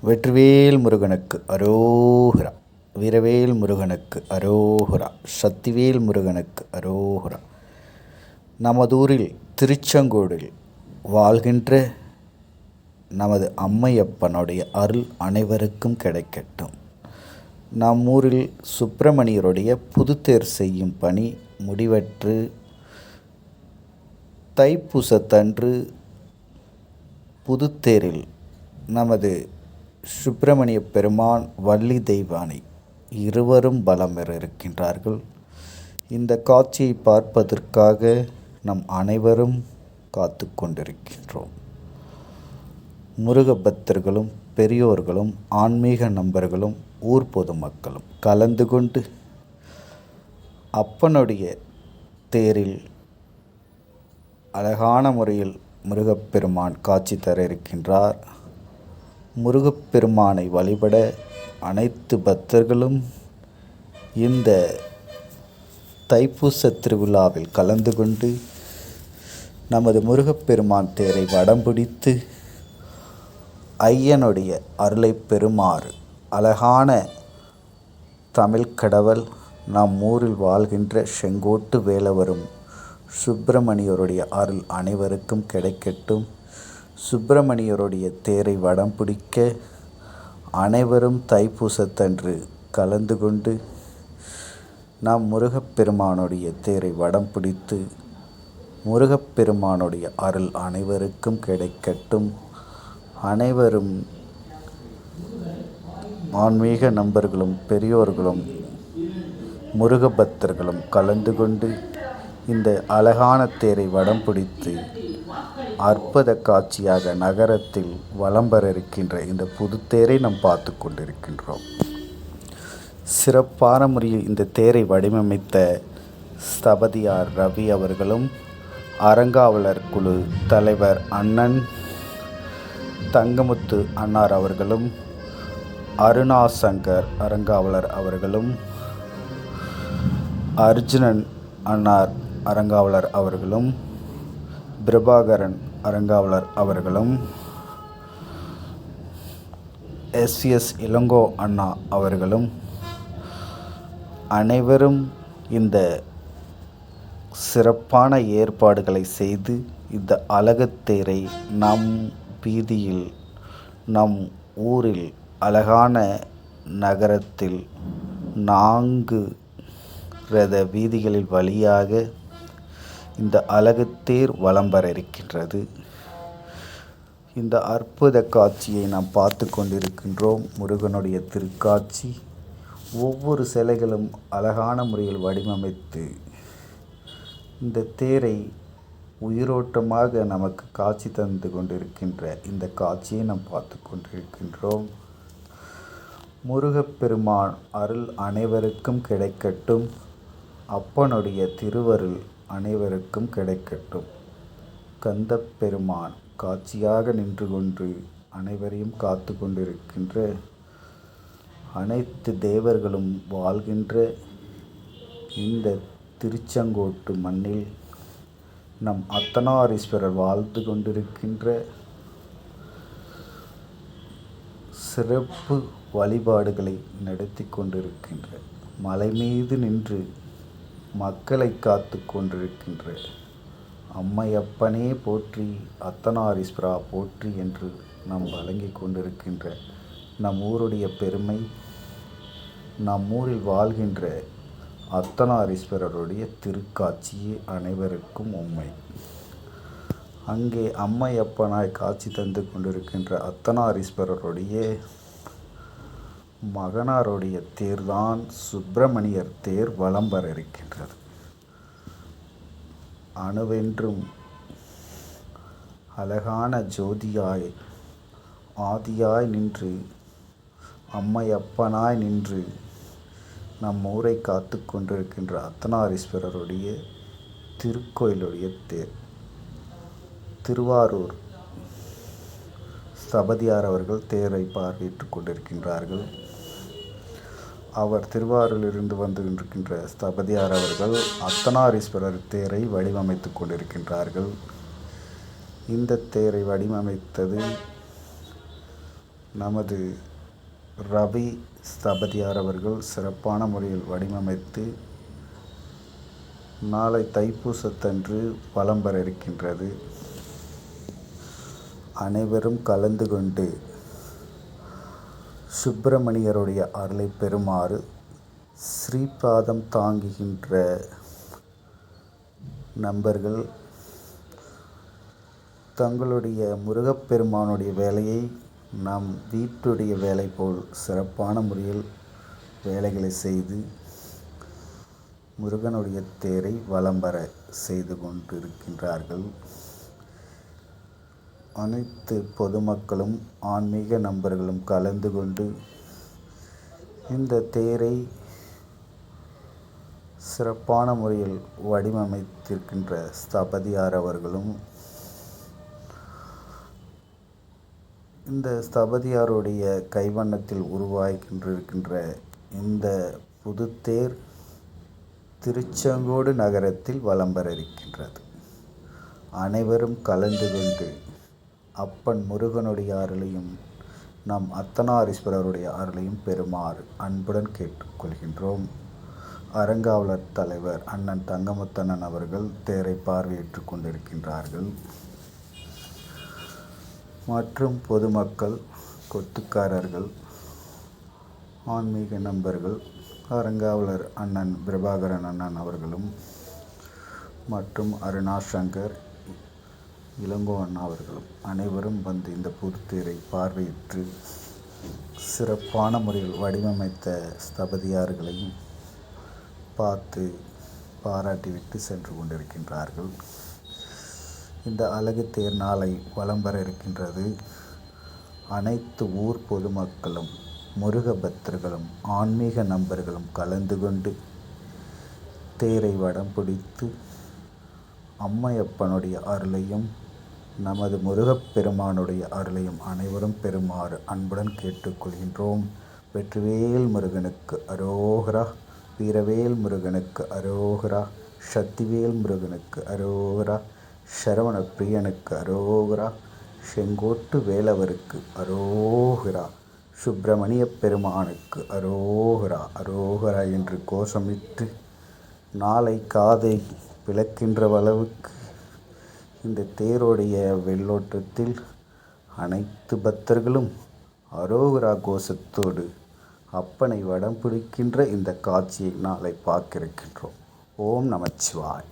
வெற்றிவேல் முருகனுக்கு அரோகரா. வீரவேல் முருகனுக்கு அரோகரா. சக்திவேல் முருகனுக்கு அரோகரா. நமதூரில் திருச்செங்கோடில் வாழ்கின்ற நமது அம்மையப்பனுடைய அருள் அனைவருக்கும் கிடைக்கட்டும். நம் ஊரில் சுப்பிரமணியருடைய புதுத்தேர் செய்யும் பணி முடிவற்று தைப்பூசத்தன்று புதுத்தேரில் நமது சுப்பிரமணிய பெருமான் வள்ளி தெய்வானை இருவரும் பலம் பெற இருக்கின்றார்கள். இந்த காட்சியை பார்ப்பதற்காக நம் அனைவரும் காத்து கொண்டிருக்கின்றோம். முருக பக்தர்களும் பெரியோர்களும் ஆன்மீக நண்பர்களும் ஊர் பொதுமக்களும் கலந்து கொண்டு அப்பனுடைய தேரில் அழகான முறையில் முருகப்பெருமான் காட்சி தர இருக்கின்றார். முருகப்பெருமானை வழிபட அனைத்து பக்தர்களும் இந்த தைப்பூச திருவிழாவில் கலந்து கொண்டு நமது முருகப்பெருமான் தேரை வடம் பிடித்து ஐயனுடைய அருளை பெறுமாறு அழகான தமிழ் கடவுள் நம் ஊரில் வாழ்கின்ற செங்கோட்டு வேலவரும் சுப்பிரமணியருடைய அருள் அனைவருக்கும் கிடைக்கட்டும். சுப்பிரமணியருடைய தேரை வடம் பிடிக்க அனைவரும் தைப்பூசத்தன்று கலந்து கொண்டு நாம் முருகப்பெருமானுடைய தேரை வடம் பிடித்து முருகப்பெருமானுடைய அருள் அனைவருக்கும் கிடைக்கட்டும். அனைவரும் ஆன்மீக நண்பர்களும் பெரியோர்களும் முருக பக்தர்களும் கலந்து கொண்டு இந்த அழகான தேரை வடம் பிடித்து அற்புத காட்சியாக நகரத்தில் வலம் பெற இருக்கின்ற இந்த புதுத்தேரை நாம் பார்த்து கொண்டிருக்கின்றோம். சிறப்பான முறையில் இந்த தேரை வடிவமைத்த ஸ்தபதியார் ரவி அவர்களும் அறங்காவலர் குழு தலைவர் அண்ணன் தங்கமுத்து அன்னார் அவர்களும் அருணாசங்கர் அறங்காவலர் அவர்களும் அர்ஜுனன் அன்னார் அறங்காவலர் அவர்களும் பிரபாகரன் அறங்காவலர் அவர்களும் எஸ்எஸ் இளங்கோ அண்ணா அவர்களும் அனைவரும் இந்த சிறப்பான ஏற்பாடுகளை செய்து இந்த அழகுத்தேரை நம் வீதியில் நம் ஊரில் அழகான நகரத்தில் 4 ரத வீதிகளில் வழியாக இந்த அழகுத்தேர் வலம் வர இருக்கின்றது. இந்த அற்புத காட்சியை நாம் பார்த்து கொண்டிருக்கின்றோம். முருகனுடைய திருக்காட்சி ஒவ்வொரு சிலைகளும் அழகான முறையில் வடிவமைத்து இந்த தேரை உயிரோட்டமாக நமக்கு காட்சி தந்து கொண்டிருக்கின்ற இந்த காட்சியை நாம் பார்த்து கொண்டிருக்கின்றோம். முருகப்பெருமான் அருள் அனைவருக்கும் கிடைக்கட்டும். அப்பனுடைய திருவருள் அனைவருக்கும் கிடைக்கட்டும். கந்தப்பெருமான் காட்சியாக நின்று கொண்டு அனைவரையும் காத்து கொண்டிருக்கின்ற அனைத்து தேவர்களும் வாழ்கின்ற இந்த திருச்செங்கோட்டு மண்ணில் நம் அர்த்தநாரீஸ்வரர் வாழ்ந்து கொண்டிருக்கின்ற சிறப்பு வழிபாடுகளை நடத்தி கொண்டிருக்கின்ற மலை மீது நின்று மக்களை காத்து கொண்டிருக்கின்ற அம்மையப்பனே போற்றி அர்த்தநாரீஸ்வரா போற்றி என்று நாம் வழங்கி கொண்டிருக்கின்ற நம் ஊருடைய பெருமை, நம் ஊரில் வாழ்கின்ற அர்த்தநாரீஸ்வரருடைய திருக்காட்சியே அனைவருக்கும் உண்மை. அங்கே அம்மையப்பனாய் காட்சி தந்து கொண்டிருக்கின்ற அர்த்தநாரீஸ்வரருடைய மகனாருடைய தேர்தான் சுப்பிரமணியர் தேர் வலம் வர இருக்கின்றது. அணுவென்றும் அழகான ஜோதியாய் ஆதியாய் நின்று அம்மையப்பனாய் நின்று நம் ஊரை காத்து கொண்டிருக்கின்ற அர்த்தநாரீஸ்வரருடைய திருக்கோயிலுடைய தேர். திருவாரூர் ஸ்தபதியார் அவர்கள் தேரை பார்வையிட்டு கொண்டிருக்கின்றார்கள். அவர் திருவாரூரிலிருந்து வந்து கொண்டிருக்கின்ற ஸ்தபதியார் அவர்கள் அர்த்தநாரீஸ்வரர் தேரை வடிவமைத்து கொண்டிருக்கின்றார்கள். இந்த தேரை வடிவமைத்தது நமது ரவி ஸ்தபதியார் அவர்கள் சிறப்பான முறையில் வடிவமைத்து நாளை தைப்பூசத்தன்று வலம் வர இருக்கின்றது. அனைவரும் கலந்து கொண்டு சுப்பிரமணியருடைய அருளை பெறுமாறு ஸ்ரீபாதம் தாங்குகின்ற நண்பர்கள் தங்களுடைய முருகப்பெருமானுடைய வேலையை நம் வீட்டுடைய வேலை போல் சிறப்பான முறையில் வேலைகளை செய்து முருகனுடைய தேரை வலம் வர செய்து கொண்டிருக்கின்றார்கள். அனைத்து பொதுமக்களும் ஆன்மீக நண்பர்களும் கலந்து கொண்டு இந்த தேரை சிறப்பான முறையில் வடிவமைத்திருக்கின்ற ஸ்தபதியார் அவர்களும் இந்த ஸ்தபதியாருடைய கைவண்ணத்தில் உருவாகின்றிருக்கின்ற இந்த புதுத்தேர் திருச்செங்கோடு நகரத்தில் வலம் வர இருக்கின்றது. அனைவரும் கலந்து கொண்டு அப்பன் முருகனுடைய அருளையும் நம் அர்த்தநாரீஸ்வரருடைய அருளையும் பெறுமாறு அன்புடன் கேட்டுக்கொள்கின்றோம். அறங்காவலர் தலைவர் அண்ணன் தங்கமுத்தண்ணன் அவர்கள் தேரை பார்வையிட்டு கொண்டிருக்கின்றார்கள். மற்றும் பொதுமக்கள், கொத்துக்காரர்கள், ஆன்மீக நண்பர்கள், அறங்காவலர் அண்ணன் பிரபாகரன் அண்ணன் அவர்களும் மற்றும் அருணாசங்கர் இளங்கோ அண்ணா அவர்களும் அனைவரும் வந்து இந்த புதுத்தேரை பார்வையிட்டு சிறப்பான முறையில் வடிவமைத்த ஸ்தபதியார்களையும் பார்த்து பாராட்டிவிட்டு சென்று கொண்டிருக்கின்றார்கள். இந்த அழகு தேர் நாளை வலம் வர இருக்கின்றது. அனைத்து ஊர் பொதுமக்களும், முருக பக்தர்களும், ஆன்மீக நண்பர்களும் கலந்து கொண்டு தேரை வடம் பிடித்து அம்மையப்பனுடைய அருளையும் நமது முருகப்பெருமானுடைய அருளையும் அனைவரும் பெறுமாறு அன்புடன் கேட்டுக்கொள்கின்றோம். வெற்றிவேல் முருகனுக்கு அரோகரா, வீரவேல் முருகனுக்கு அரோகரா, சக்திவேல் முருகனுக்கு அரோகரா, சரவண பிரியனுக்கு அரோகரா, செங்கோட்டு வேலவருக்கு அரோகரா, சுப்பிரமணிய பெருமானுக்கு அரோகரா அரோகரா என்று கோஷமிட்டு நாளை காதை பிளக்கின்ற அளவுக்கு இந்த தேரோடைய வெள்ளோட்டத்தில் அனைத்து பக்தர்களும் அரோகரா கோஷத்தோடு அப்பனை வடம் பிடிக்கின்ற இந்த காட்சியை நாளை பார்க்க இருக்கின்றோம். ஓம் நமச்சிவாய்.